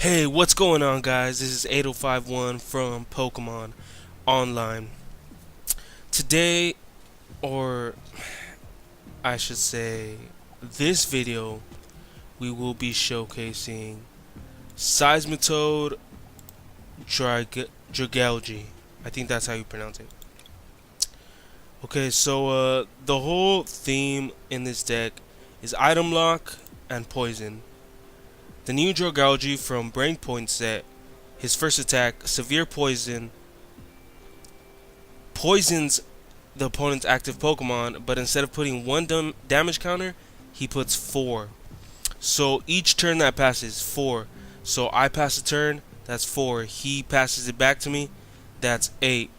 Hey, what's going on, guys? This is 8051 from Pokemon Online. Today, or I should say, this video, we will be showcasing Seismitoad Dragalge. I think that's how you pronounce it. Okay, so the whole theme in this deck is item lock and poison. The new Dragalge from BREAKpoint set, his first attack, severe poison, poisons the opponent's active Pokemon, but instead of putting one damage counter, he puts 4. So each turn that passes, 4. So I pass a turn, that's 4. He passes it back to me, that's 8.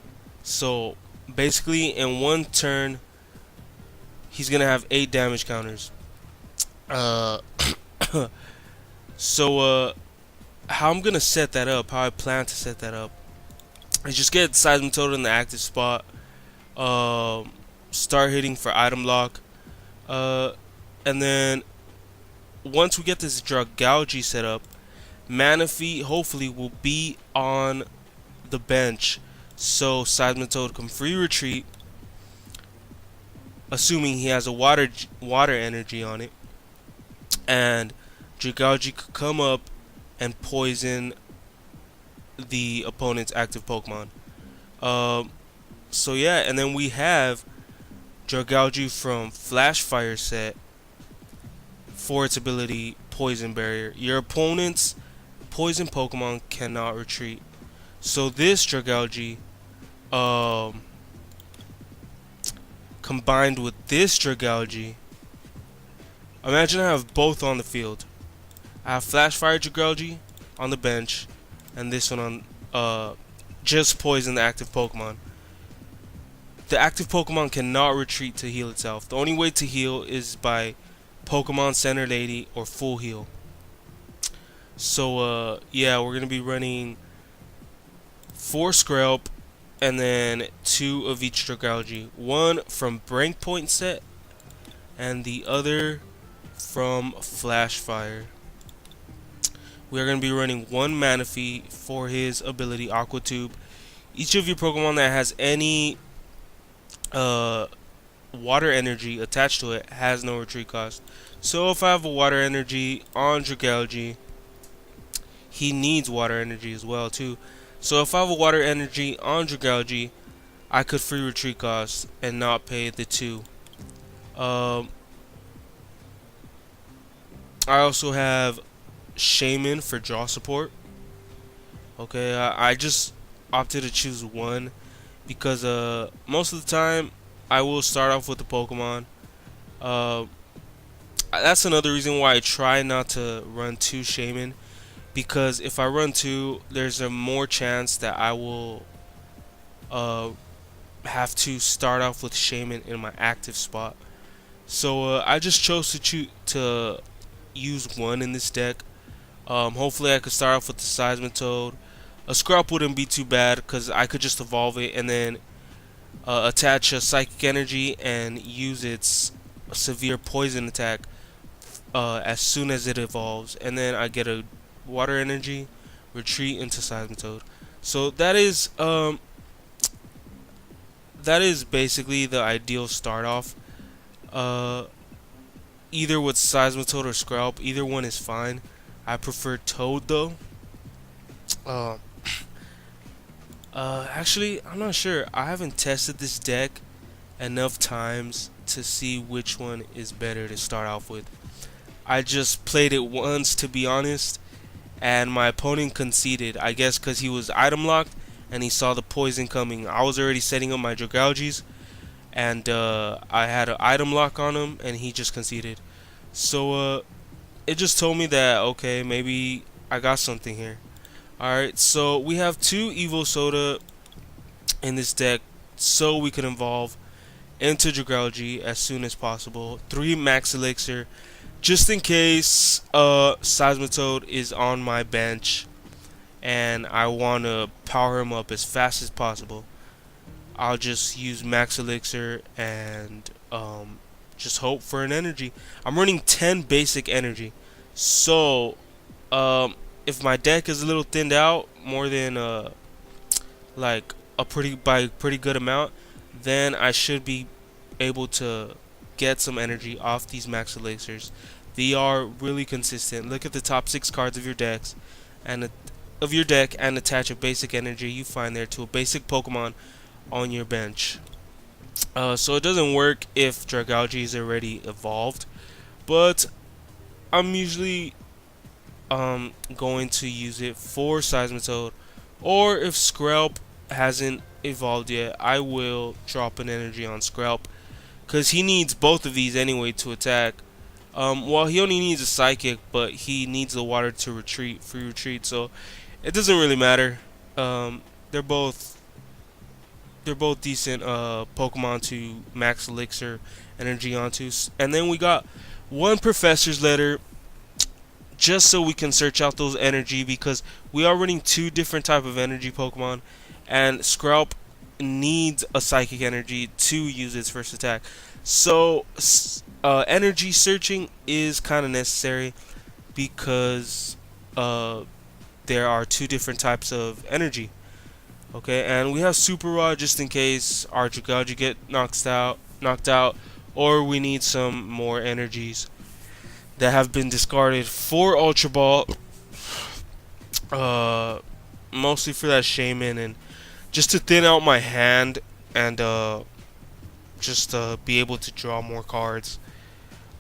So basically, in one turn, he's gonna have 8 damage counters. Uh, so how I'm gonna set that up, how I plan to set that up, is just get Seismitoad in the active spot. Start hitting for item lock, and then once we get this Dragalge set up, Manaphy hopefully will be on the bench, so Seismitoad can free retreat, assuming he has a water energy on it, and Dragalge could come up and poison the opponent's active Pokemon. So yeah, and then we have Dragalge from Flash Fire set for its ability Poison Barrier. Your opponent's poison Pokemon cannot retreat. So this Dragalge, combined with this Dragalge, imagine I have both on the field. I have Flash Fire Dragalge on the bench, and this one on just poison the active Pokemon. The active Pokemon cannot retreat to heal itself. The only way to heal is by Pokemon Center Lady or full heal. So yeah, we're gonna be running 4 Screlp and then 2 of each Dragalge. One from BREAKpoint set and the other from Flash Fire. We are gonna be running 1 Manaphy for his ability Aqua Tube. Each of your Pokemon that has any water energy attached to it has no retreat cost. So if I have a water energy on Dragalge, he needs water energy as well too. So if I have a water energy on Dragalge, I could free retreat cost and not pay the 2. I also have Shaman for draw support. Okay, I just opted to choose 1 because most of the time I will start off with the Pokemon. That's another reason why I try not to run 2 Shaman, because if I run 2, there's a more chance that I will have to start off with Shaman in my active spot. So I just chose to use 1 in this deck. Hopefully I could start off with the Seismitoad. A Scrap wouldn't be too bad because I could just evolve it and then attach a Psychic Energy and use its severe poison attack as soon as it evolves, and then I get a water energy, retreat into Seismitoad. So that is basically the ideal start off. Either with Seismitoad or Scrap, either one is fine. I prefer Toad though. Actually, I'm not sure. I haven't tested this deck enough times to see which one is better to start off with. I just played it once, to be honest, and my opponent conceded. I guess because he was item locked and he saw the poison coming. I was already setting up my Dragalges, and I had an item lock on him, and he just conceded. So it just told me that, okay, maybe I got something here. Alright, so we have 2 Evo Soda in this deck, so we can evolve into Dragalge as soon as possible. 3 Max Elixir, just in case Seismitoad is on my bench and I want to power him up as fast as possible. I'll just use Max Elixir and just hope for an energy. I'm running 10 basic energy, so if my deck is a little thinned out more than like a pretty good amount, then I should be able to get some energy off these max elixirs. They are really consistent. Look at the top 6 cards of your decks and attach a basic energy you find there to a basic Pokemon on your bench. So it doesn't work if Dragalge is already evolved, but I'm usually going to use it for Seismitoad, or if Skrelp hasn't evolved yet, I will drop an energy on Skrelp because he needs both of these anyway to attack. Well, he only needs a psychic, but he needs the water to retreat, free retreat, so it doesn't really matter. They're both decent Pokemon to max elixir energy onto. And then we got one professor's letter just so we can search out those energy, because we are running 2 different type of energy Pokemon, and Skrelp needs a psychic energy to use its first attack. So energy searching is kind of necessary because there are 2 different types of energy. Okay, and we have Super Rod just in case our Dragalge get knocked out, or we need some more energies that have been discarded for Ultra Ball. Mostly for that Shaman and just to thin out my hand and just be able to draw more cards.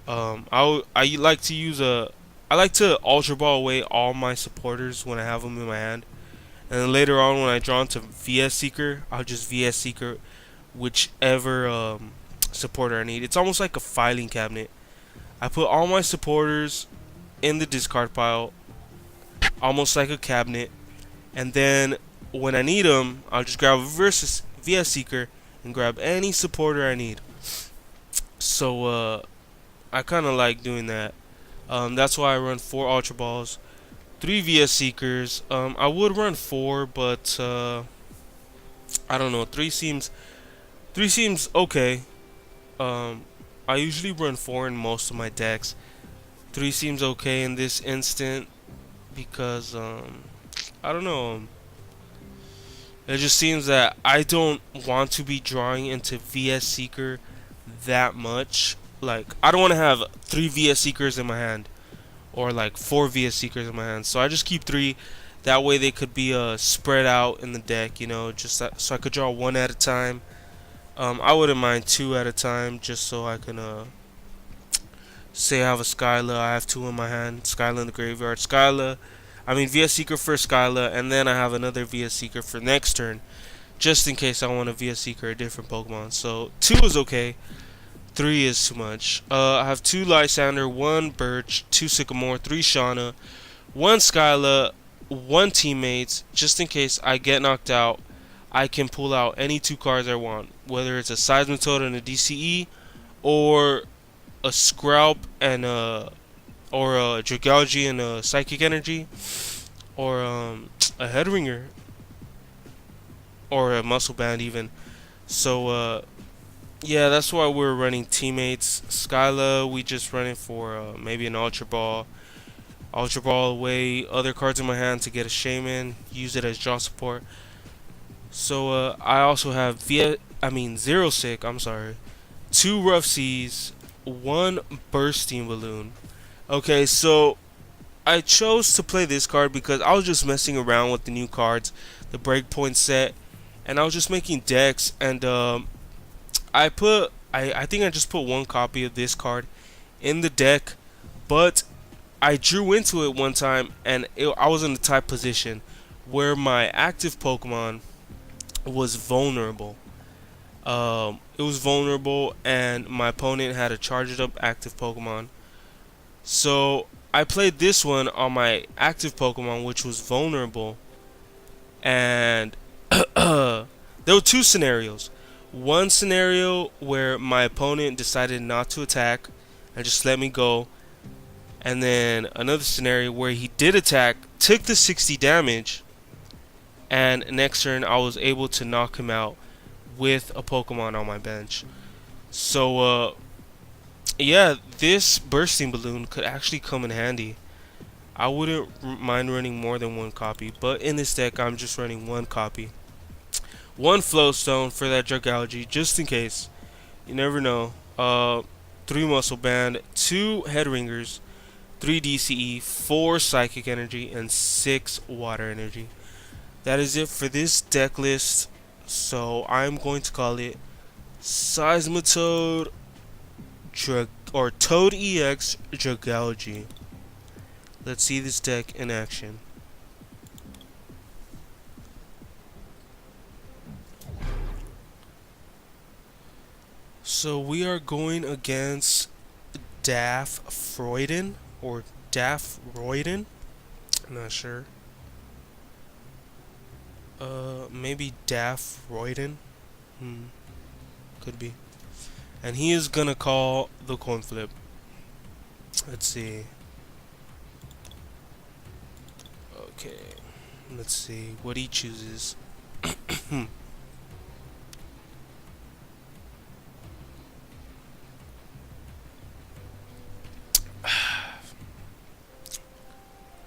I like to use I like to Ultra Ball away all my supporters when I have them in my hand. And then later on, when I draw into VS Seeker, I'll just VS Seeker whichever supporter I need. It's almost like a filing cabinet. I put all my supporters in the discard pile, almost like a cabinet. And then when I need them, I'll just grab a VS Seeker and grab any supporter I need. So I kind of like doing that. That's why I run 4 Ultra Balls, 3 VS Seekers. I would run 4, but I don't know. 3 seems okay. I usually run 4 in most of my decks. 3 seems okay in this instant because I don't know. It just seems that I don't want to be drawing into VS Seeker that much. Like, I don't want to have 3 VS Seekers in my hand, or like 4 VS Seekers in my hand. So I just keep 3. That way they could be spread out in the deck, you know, just so I could draw 1 at a time. I wouldn't mind 2 at a time, just so I can say I have a Skyla, I have 2 in my hand, Skyla in the graveyard, VS Seeker for Skyla, and then I have another VS Seeker for next turn, just in case I want to VS Seeker a different Pokemon. So 2 is okay, 3 is too much. I have 2 Lysander, 1 Birch, 2 Sycamore, 3 Shauna, 1 Skyla, 1 Teammates, just in case I get knocked out. I can pull out any 2 cards I want, whether it's a Seismitoad and a DCE, or a Skrelp and or a Dragalge and a Psychic Energy, or a Headringer, or a Muscle Band even. So yeah, that's why we're running Teammates. Skyla, we just running for maybe an Ultra Ball. Ultra Ball away other cards in my hand to get a Shaman, use it as draw support. So I also have 0 Sick, 2 Rough Seas, 1 Bursting Balloon. Okay, so I chose to play this card because I was just messing around with the new cards, the Breakpoint set, and I was just making decks, and I think I just put 1 copy of this card in the deck, but I drew into it one time, and I was in the type position where my active Pokemon was vulnerable. It was vulnerable, and my opponent had a charged up active Pokemon. So I played this one on my active Pokemon, which was vulnerable, and there were 2 scenarios. One scenario where my opponent decided not to attack and just let me go, and then another scenario where he did attack, took the 60 damage, and next turn I was able to knock him out with a Pokemon on my bench. So yeah, this Bursting Balloon could actually come in handy. I wouldn't mind running more than one copy, but in this deck I'm just running one copy. One Flowstone for that Dragalge, just in case. You never know. 3 Muscle Band, 2 Head Ringers, 3 DCE, 4 Psychic Energy, and 6 Water Energy. That is it for this deck list. So I'm going to call it Seismitoad Toad EX Dragalge. Let's see this deck in action. So we are going against Daff Freuden or Daff Royden. I'm not sure. Maybe Daff Royden. Could be. And he is gonna call the coin flip. Let's see. Okay. Let's see what he chooses.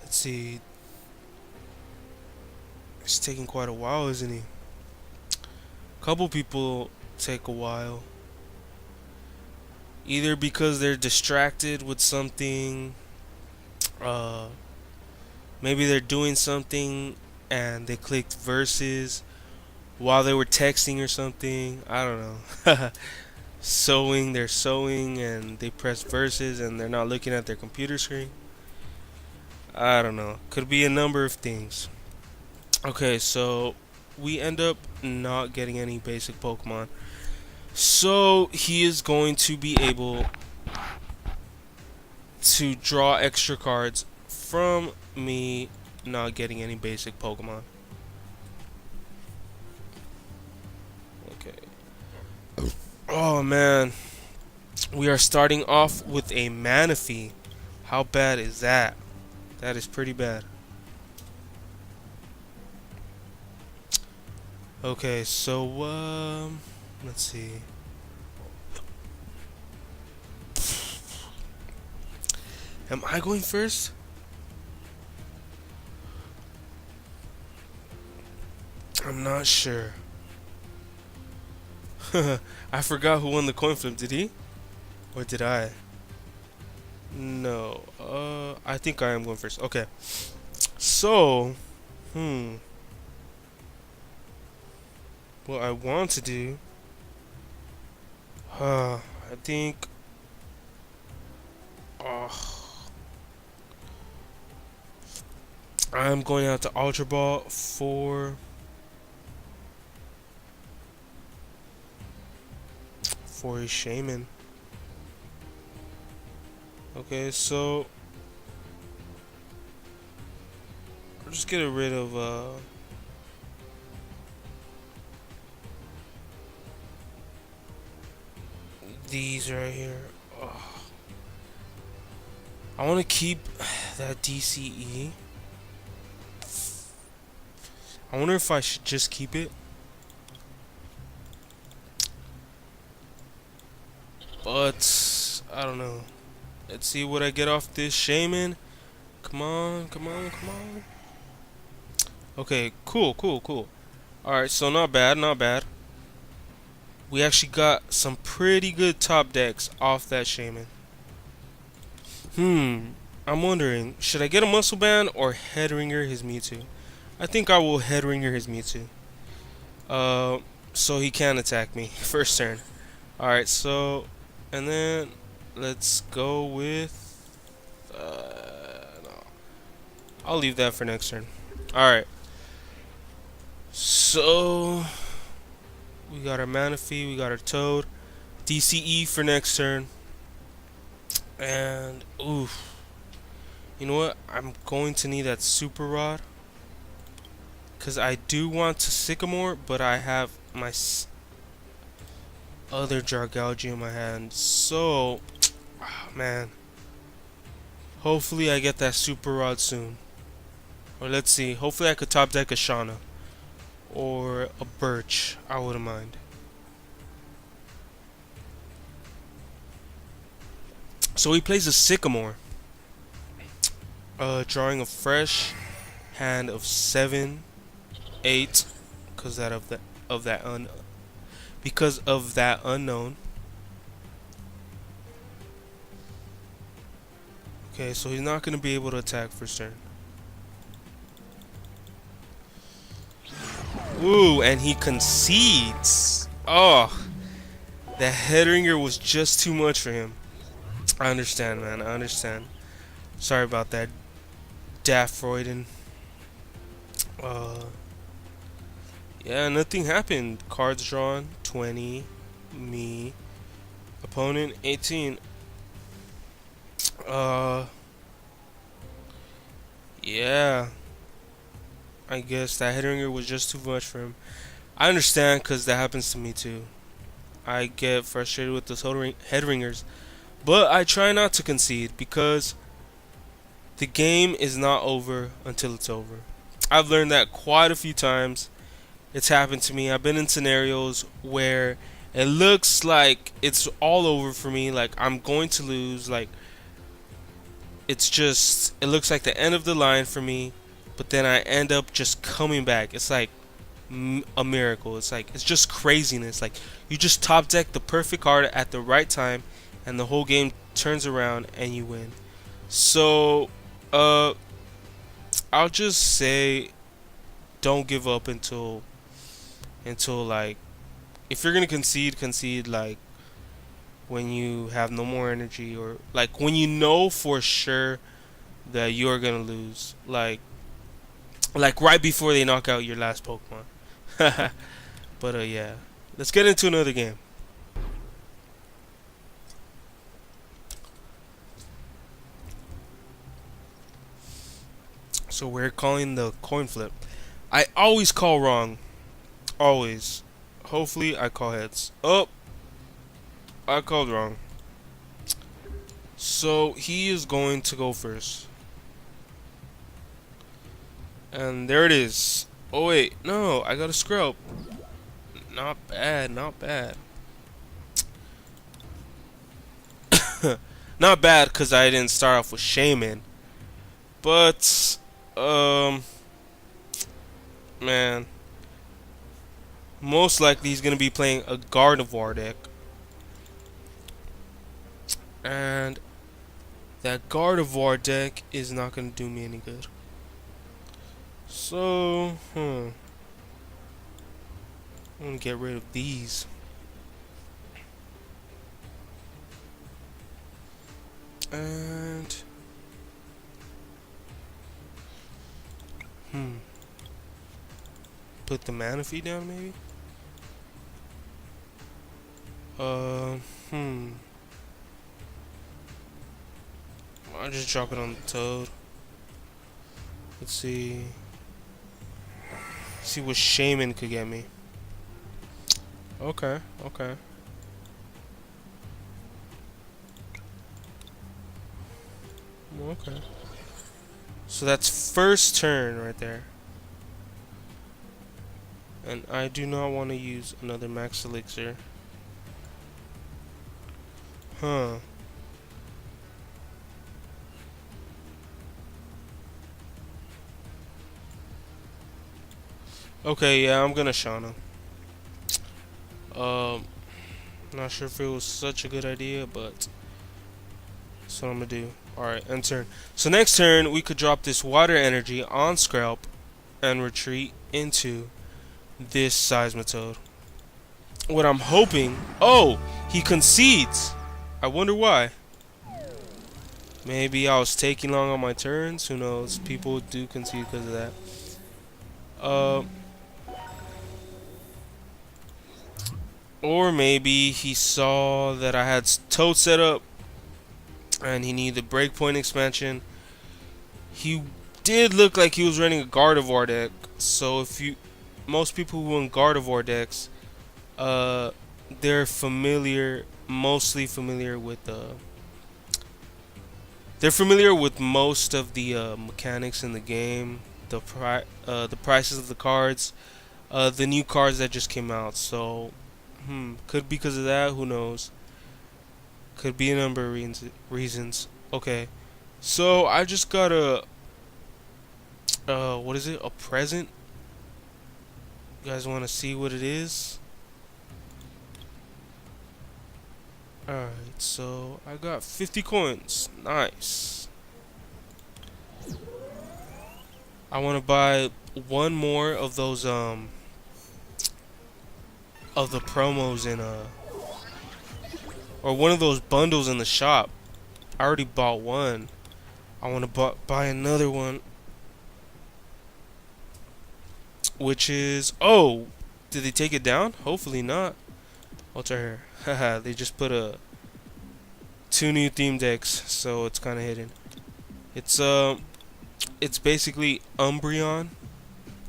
Let's see. It's taking quite a while, isn't he? Couple people take a while. Either because they're distracted with something, maybe they're doing something and they clicked verses while they were texting or something. I don't know. They're sewing and they press verses and they're not looking at their computer screen. I don't know. Could be a number of things. Okay, so we end up not getting any basic Pokemon. So he is going to be able to draw extra cards from me not getting any basic Pokemon. Okay. Oh man. We are starting off with a Manaphy. How bad is that? That is pretty bad. Okay, so let's see. Am I going first? I'm not sure. I forgot who won the coin flip. Did he? Or did I? No. I think I am going first. Okay. So, what I want to do, I think, I'm going out to Ultra Ball for a Shaman. Okay, so I'll just get rid of these right here. I want to keep that DCE. I wonder if I should just keep it. But I don't know. Let's see what I get off this Shaman. Come on, come on, come on. Okay, cool. Alright, so not bad, not bad. We actually got some pretty good top decks off that Shaman. I'm wondering, should I get a Muscle Band or Head Ringer his Mewtwo? I think I will Head Ringer his Mewtwo. So he can attack me first turn. Alright, so, and then let's go with, no. I'll leave that for next turn. Alright. So, we got our Manaphy, we got our Toad. DCE for next turn. And, oof. You know what? I'm going to need that Super Rod. Because I do want to Sycamore, but I have my other Dragalge in my hand. So, man. Hopefully I get that Super Rod soon. Or let's see. Hopefully I could top deck a Shauna. Or a Birch. I wouldn't mind. So he plays a Sycamore. Drawing a fresh hand of 7, 8, because because of that unknown. Okay, so he's not gonna be able to attack first turn. Ooh, and he concedes. Oh, the headringer was just too much for him. I understand, man. I understand. Sorry about that, Daft Freuden. Uh, yeah, nothing happened. Cards drawn, 20. Me. Opponent, 18. Uh, yeah. I guess that headringer was just too much for him. I understand, because that happens to me too. I get frustrated with those headringers. But I try not to concede, because the game is not over until it's over. I've learned that quite a few times. It's happened to me. I've been in scenarios where it looks like it's all over for me, like I'm going to lose, like it looks like the end of the line for me, but then I end up just coming back. It's like a miracle. It's just craziness. Like, you just top deck the perfect card at the right time, and the whole game turns around and you win. So, I'll just say, don't give up until like, if you're gonna concede like when you have no more energy, or like when you know for sure that you're gonna lose, like right before they knock out your last Pokemon. But yeah, let's get into another game. So we're calling the coin flip. I always call wrong. Always. Hopefully I call heads. Oh, I called wrong. So he is going to go first. And there it is. Oh wait, no, I got a scrub. Not bad, not bad. Not bad, because I didn't start off with Shaman. But, man. Most likely he's going to be playing a Gardevoir deck. And that Gardevoir deck is not going to do me any good. So, I'm going to get rid of these. And put the Manaphy down, maybe. I'll just drop it on the Toad. Let's see. See what Shaman could get me. Okay, okay. Okay. So that's first turn right there. And I do not want to use another Max Elixir. Huh. Okay, yeah, I'm gonna Shauna. Not sure if it was such a good idea, but that's what I'm gonna do. Alright, end turn. So next turn, we could drop this Water Energy on Scrap and retreat into this Seismitoad. What I'm hoping... Oh! He concedes! I wonder why. Maybe I was taking long on my turns. Who knows? People do concede because of that. Or maybe he saw that I had Toad set up and he needed the BREAKpoint expansion. He did look like he was running a Gardevoir deck. So if you... Most people who run Gardevoir decks, they're mostly familiar with they're familiar with most of the mechanics in the game, the prices of the cards, the new cards that just came out. So, could be because of that. Who knows? Could be a number of reasons. Okay, So I just got what is it? A present? You guys want to see what it is? Alright, so I got 50 coins. Nice. I want to buy one more of those of the promos in or one of those bundles in the shop. I already bought one. I want to buy another one, which is, oh, did they take it down? Hopefully not. What's right here? Haha, they just put two new theme decks, so it's kind of hidden. It's basically Umbreon,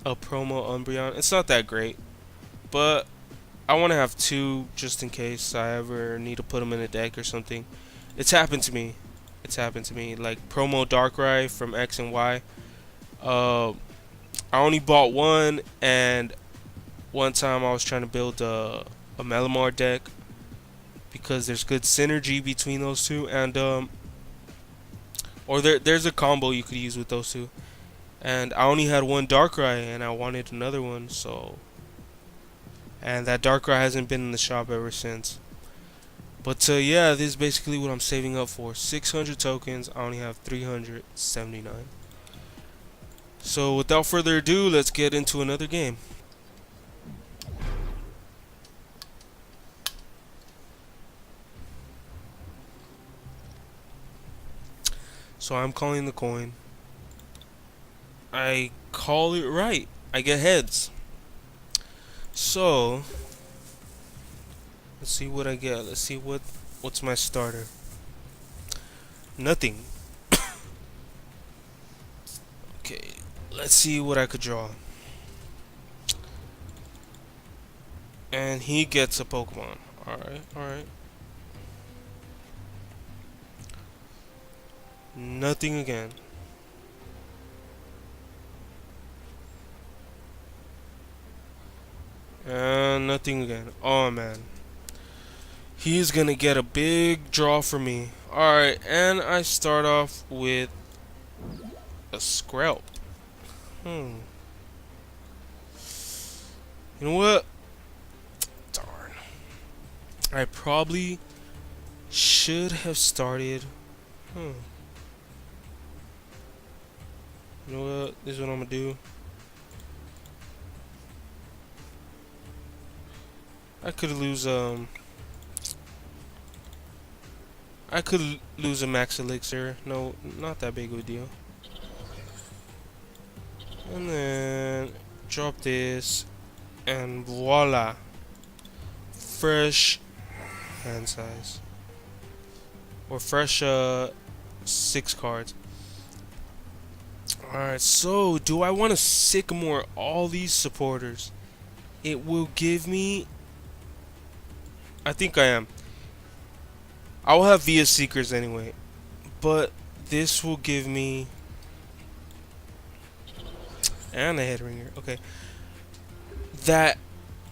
a promo Umbreon. It's not that great, but I want to have two just in case I ever need to put them in a deck or something. It's happened to me. It's happened to me. Like promo Darkrai from X and Y. I only bought one, and one time I was trying to build a Malamar deck because there's good synergy between those two, and or there's a combo you could use with those two. And I only had one Darkrai, and I wanted another one, so. And that Darkrai hasn't been in the shop ever since. But yeah, this is basically what I'm saving up for. 600 tokens. I only have 379. So without further ado, let's get into another game. So I'm calling the coin. I call it right. I get heads. So let's see what I get. Let's see what's my starter. Nothing. Okay, let's see what I could draw. And he gets a Pokemon. Alright, alright. Nothing again. And nothing again. Oh man. He's gonna get a big draw for me. Alright, and I start off with a Skrelp. You know what? Darn. I probably should have started. You know what? This is what I'm gonna do. I could lose a max elixir. No, not that big of a deal. And then drop this, and voila, fresh hand size, or fresh 6 cards. Alright, so do I want to Sycamore all these supporters? It will give me, I think I am. I will have Via Seekers anyway, but this will give me, and a Head Ringer. Okay, that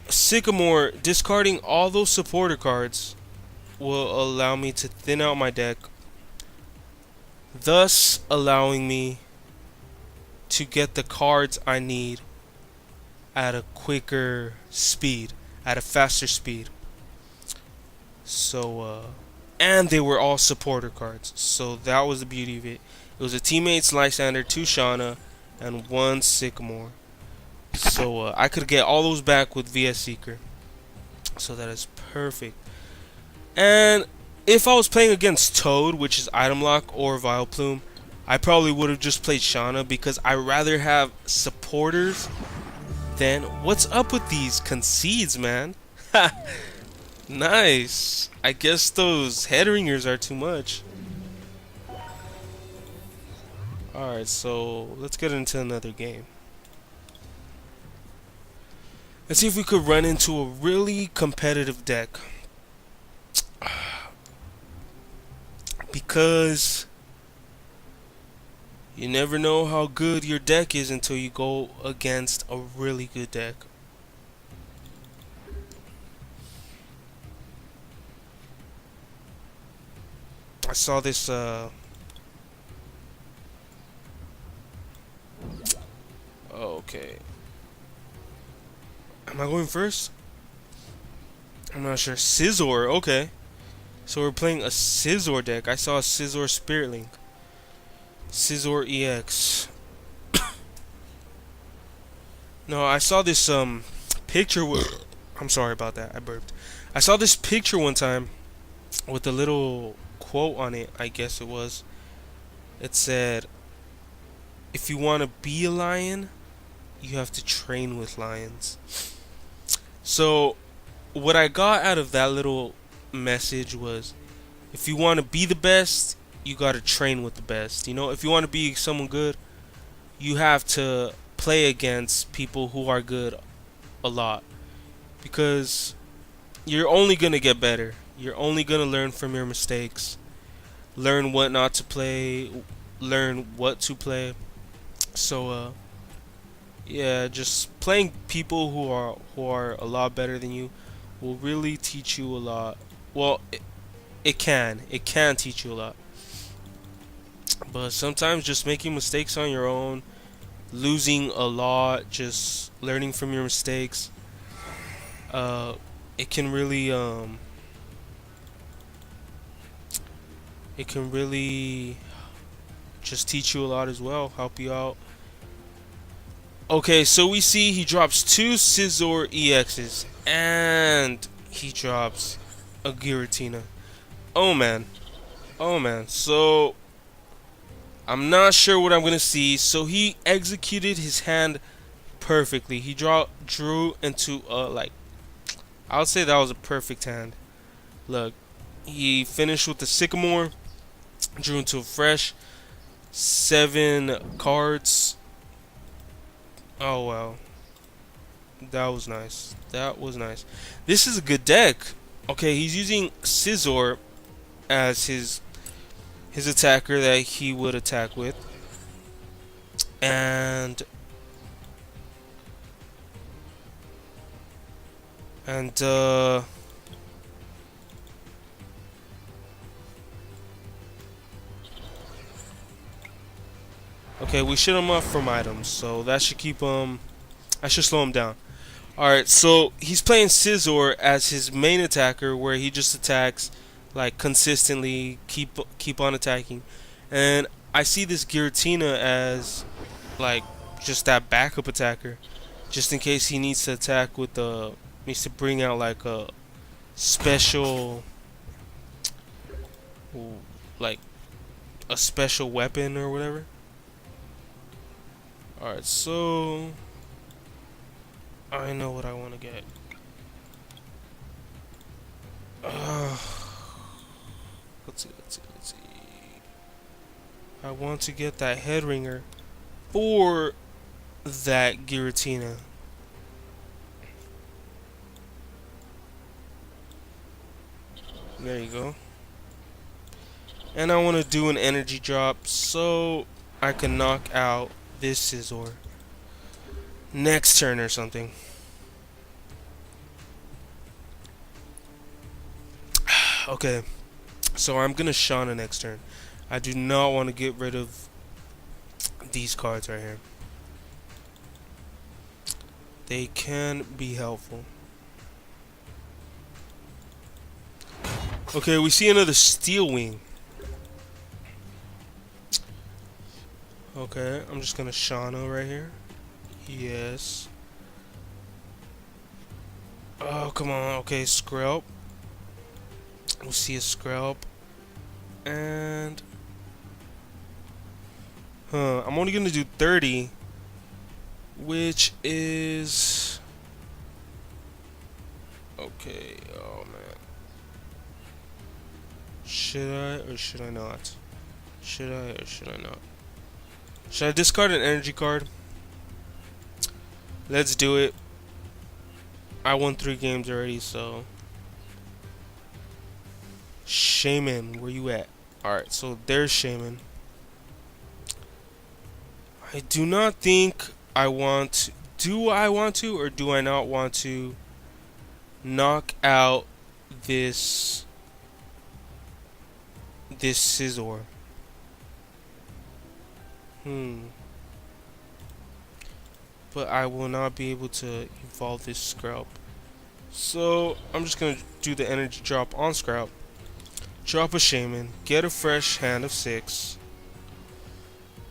Sycamore, discarding all those supporter cards, will allow me to thin out my deck, thus allowing me to get the cards I need at a quicker speed, at a faster speed. So and they were all supporter cards, so that was the beauty of it. It was a teammates Lysander, 2 Shauna, and 1 Sycamore. So I could get all those back with VS Seeker. So that is perfect. And if I was playing against Toad, which is Item Lock, or Vileplume, I probably would have just played Shauna because I rather have supporters than. What's up with these concedes, man? Nice. I guess those Head Ringers are too much. Alright, so let's get into another game. Let's see if we could run into a really competitive deck. Because you never know how good your deck is until you go against a really good deck. I saw this Okay. Am I going first? I'm not sure. Scizor, okay. So we're playing a Scizor deck. I saw a Scizor Spirit Link. Scizor EX. No, I saw this picture with I'm sorry about that. I burped. I saw this picture one time with a little quote on it, I guess it was. It said, "If you want to be a lion, you have to train with lions." So, what I got out of that little message was, if you want to be the best, you got to train with the best. You know, if you want to be someone good, you have to play against people who are good a lot, because you're only going to get better. You're only going to learn from your mistakes, learn what not to play, learn what to play. So yeah, just playing people who are a lot better than you will really teach you a lot. Well, it can teach you a lot. But sometimes just making mistakes on your own, losing a lot, just learning from your mistakes, uh it can really it can really just teach you a lot as well, help you out. Okay, so we see he drops two Scizor EXs and he drops a Giratina. Oh man. Oh man. So I'm not sure what I'm gonna see. So he executed his hand perfectly. He drew into a, like, I would say that was a perfect hand. Look, he finished with the Sycamore, drew into a fresh 7 cards. Oh wow, that was nice. That was nice. This is a good deck. Okay, he's using Scizor as his attacker that he would attack with, and and okay, we should him up from items, so that should keep him. I should slow him down. Alright, so he's playing Scizor as his main attacker, where he just attacks like consistently, keep on attacking. And I see this Giratina as like just that backup attacker, just in case he needs to attack with the needs to bring out like a special, like a special weapon or whatever. Alright, so I know what I want to get. Let's see, let's see, let's see. I want to get that head ringer for that Giratina. There you go. And I want to do an energy drop so I can knock out this Scizor next turn or something. Okay, so I'm gonna Shauna next turn. I do not want to get rid of these cards right here. They can be helpful. Okay, we see another Steel Wing. Okay, I'm just gonna Shauna right here. Yes. Oh, come on. Okay, Skrelp. We'll see a Skrelp. And I'm only gonna do 30, which is okay. Oh man, should I or should I not? Should I or should I not? Should I discard an energy card? Let's do it. I won 3 games already, so Shaman, where you at? Alright, so there's Shaman. I do not think I want. Do I want to, or do I not want to knock out this Scizor? but I will not be able to evolve this Scrap. So I'm just gonna do the energy drop on Scrap. Drop a Shaman, get a fresh hand of 6,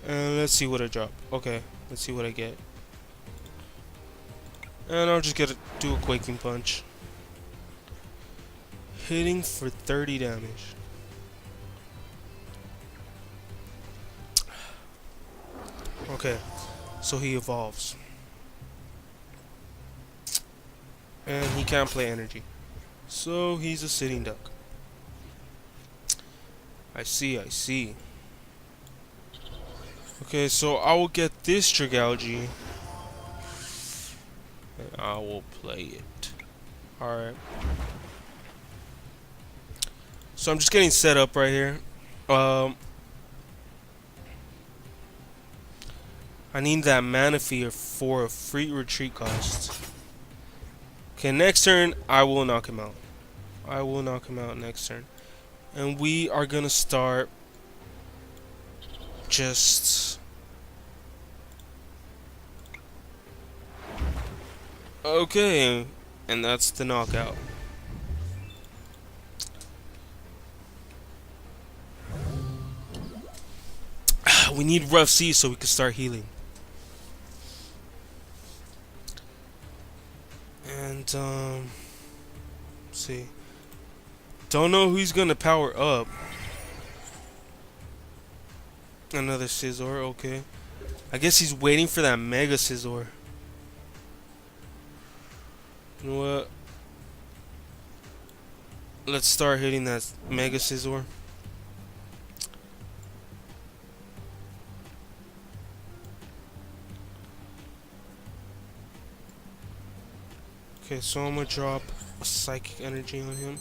and let's see what I drop. Okay, let's see what I get. And I'll just do a Quaking Punch. Hitting for 30 damage. Okay, so he evolves. And he can't play energy. So he's a sitting duck. I see. Okay, so I will get this Dragalge. And I will play it. Alright. So I'm just getting set up right here. I need that mana for a free retreat cost. Okay, next turn I will knock him out. I will knock him out next turn. And we are gonna start just okay, and that's the knockout. We need rough seas so we can start healing. And let's see. Don't know who he's gonna power up. Another Scizor, okay. I guess he's waiting for that Mega Scizor. You know what? Let's start hitting that Mega Scizor. Okay, so I'm gonna drop a Psychic Energy on him.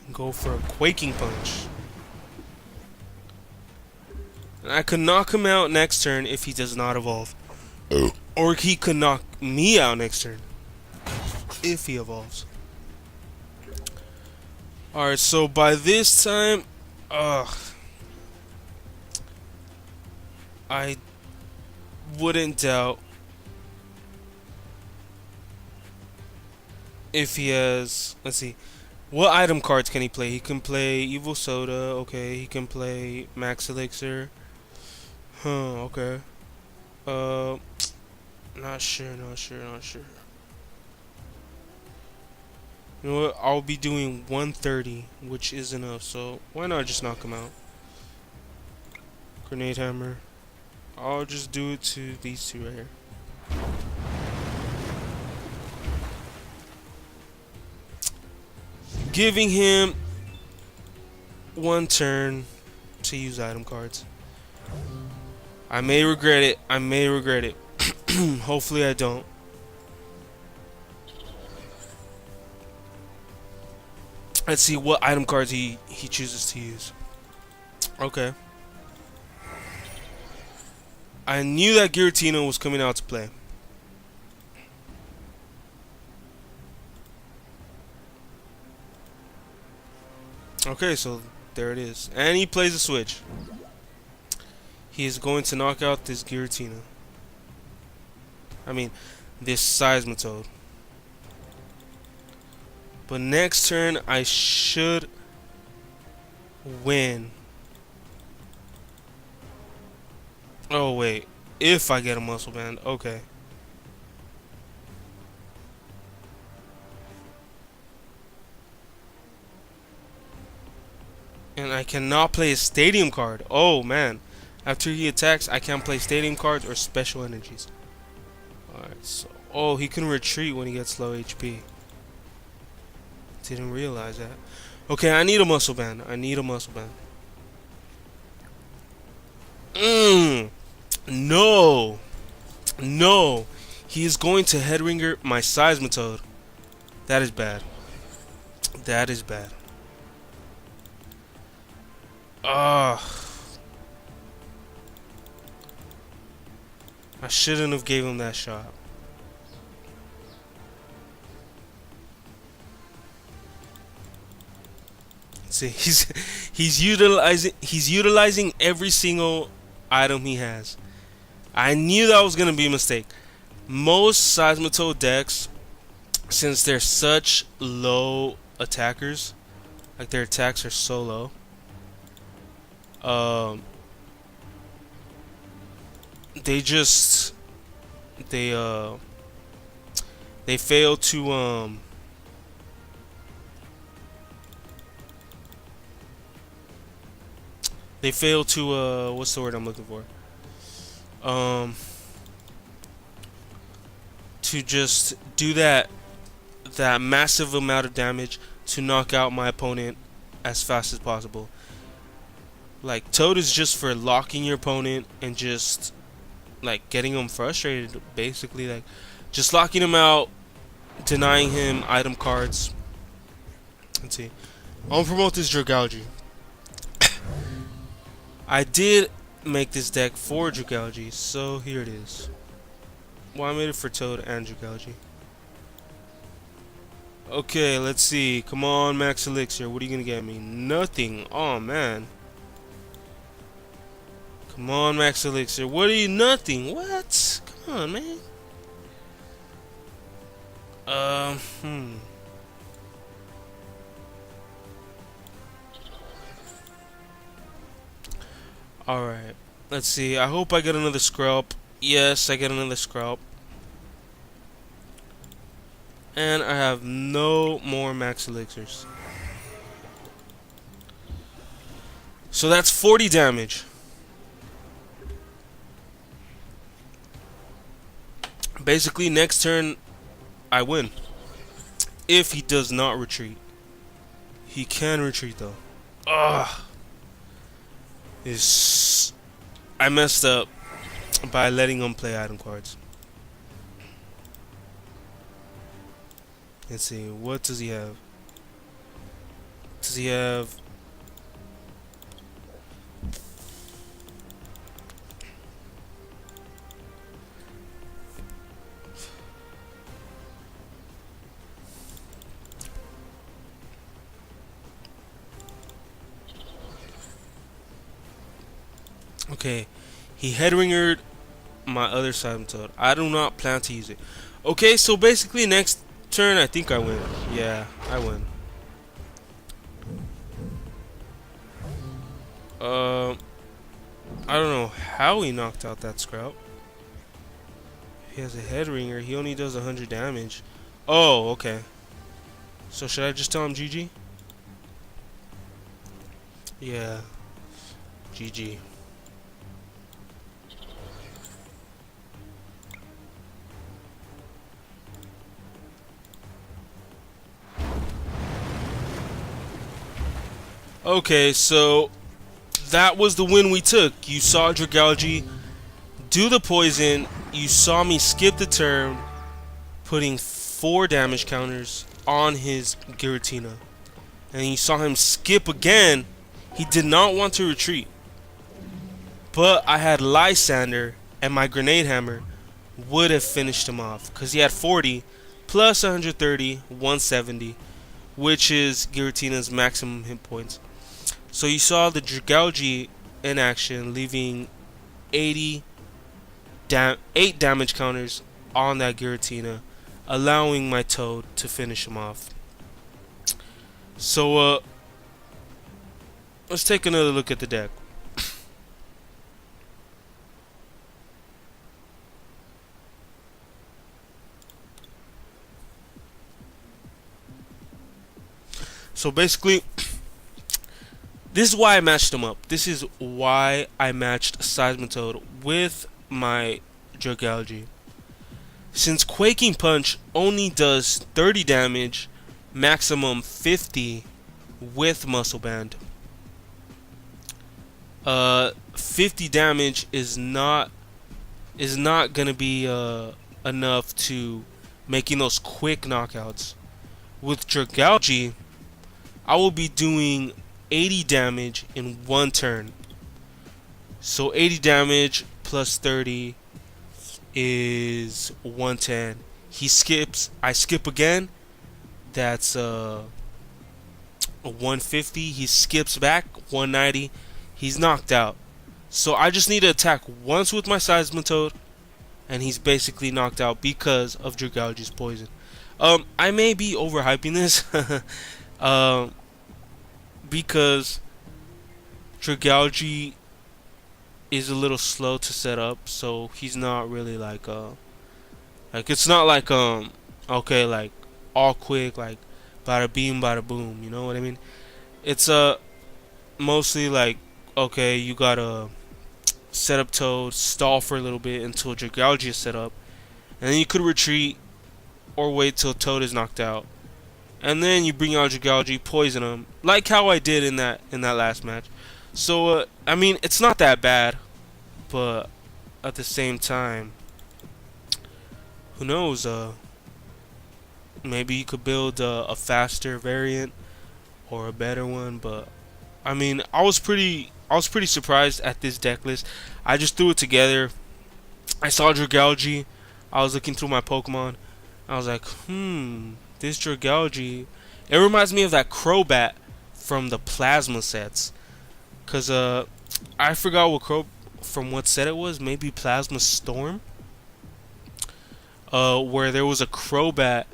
And go for a Quaking Punch. And I could knock him out next turn if he does not evolve. Or he could knock me out next turn if he evolves. Alright, so by this time, I wouldn't doubt if he has, let's see, what item cards can he play? He can play Evil Soda, okay, he can play Max Elixir. Okay. Not sure. You know what? I'll be doing 130, which is enough, so why not just knock him out? Grenade Hammer. I'll just do it to these two right here. Giving him one turn to use item cards. I may regret it. Hopefully I don't. Let's see what item cards he chooses to use. Okay. I knew that Giratina was coming out to play. Okay, so there it is. And he plays a switch. He is going to knock out this Giratina. I mean, this Seismitoad. But next turn, I should win. Oh, wait. If I get a Muscle Band. Okay. And I cannot play a Stadium card. Oh, man. After he attacks, I can't play Stadium cards or Special Energies. Alright, so... Oh, he can retreat when he gets low HP. Didn't realize that. Okay, I need a Muscle Band. No. No. He is going to Headringer my Seismitoad. That is bad. I shouldn't have gave him that shot. See, he's utilizing every single item he has. I knew that was gonna be a mistake. Most Seismitoad decks, since they're such low attackers, like their attacks are so low, they just they they fail to what's the word I'm looking for? To just do that massive amount of damage to knock out my opponent as fast as possible. Like, Toad is just for locking your opponent and just like getting him frustrated, basically, like just locking him out, denying him item cards. Let's see. I'll promote this Dragalge. I did make this deck for Dragalge, so here it is. Well, I made it for Toad and Dragalge. Okay, let's see. Come on, Max Elixir. What are you gonna get me? Nothing. Oh man. Come on, Max Elixir. What are you? Nothing. What? Come on, man. Alright. Let's see. I hope I get another scrub. Yes, I get another scrub. And I have no more Max Elixirs. So that's 40 damage. Basically, next turn, I win. If he does not retreat. He can retreat, though. Ugh. I messed up by letting him play item cards. Let's see, what does he have? Does he have... Okay, he headringered my other Seismitoad. I do not plan to use it. Okay, so basically next turn I think I win. Yeah, I win. I don't know how he knocked out that Sprout. He has a headringer. He only does 100 damage. Oh, okay. So should I just tell him GG? Yeah. GG. Okay, so that was the win we took. You saw Dragalge do the poison. You saw me skip the turn, putting 4 damage counters on his Giratina. And you saw him skip again. He did not want to retreat. But I had Lysander, and my Grenade Hammer would have finished him off. Because he had 40, plus 130, 170, which is Giratina's maximum hit points. So you saw the Dragalge in action, leaving 8 damage counters on that Giratina, allowing my Toad to finish him off. So let's take another look at the deck. So basically, this is why I matched them up. This is why I matched Seismitoad with my Dragalge. Since Quaking Punch only does 30 damage, maximum 50 with Muscle Band, 50 damage is not gonna be enough to making those quick knockouts. With Dragalge, I will be doing 80 damage in one turn. So 80 damage plus 30 is 110. He skips. I skip again. That's 150. He skips back 190. He's knocked out. So I just need to attack once with my Seismitoad, and he's basically knocked out because of Dragalge's poison. I may be overhyping this, um, because Dragalge is a little slow to set up, so he's not really like it's not like okay, like all quick, like bada beam bada boom, you know what I mean? It's mostly like, okay, you gotta set up Toad, stall for a little bit until Dragalge is set up, and then you could retreat or wait till Toad is knocked out, and then you bring out Dragalge, poison him, like how I did in that last match. So I mean, it's not that bad, but at the same time, who knows? Maybe you could build a faster variant or a better one. But I mean, I was pretty surprised at this deck list. I just threw it together. I saw Dragalge. I was looking through my Pokemon. I was like, this Dragalge. It reminds me of that Crobat from the Plasma sets. Cause I forgot from what set it was. Maybe Plasma Storm. Where there was a Crobat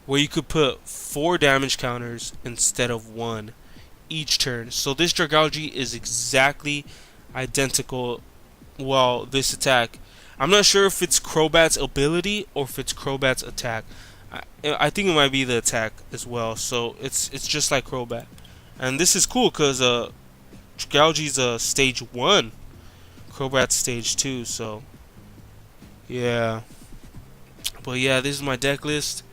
where you could put 4 damage counters instead of 1 each turn. So this Dragalge is exactly identical. Well, this attack, I'm not sure if it's Crobat's ability or if it's Crobat's attack. I think it might be the attack as well. So it's just like Crobat, and this is cool because Dragalge's stage 1, Crobat's stage 2. So yeah, but yeah, this is my deck list.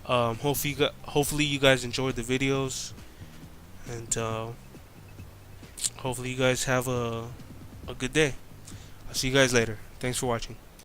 Hopefully you guys enjoyed the videos, and hopefully you guys have a good day. I'll see you guys later. Thanks for watching.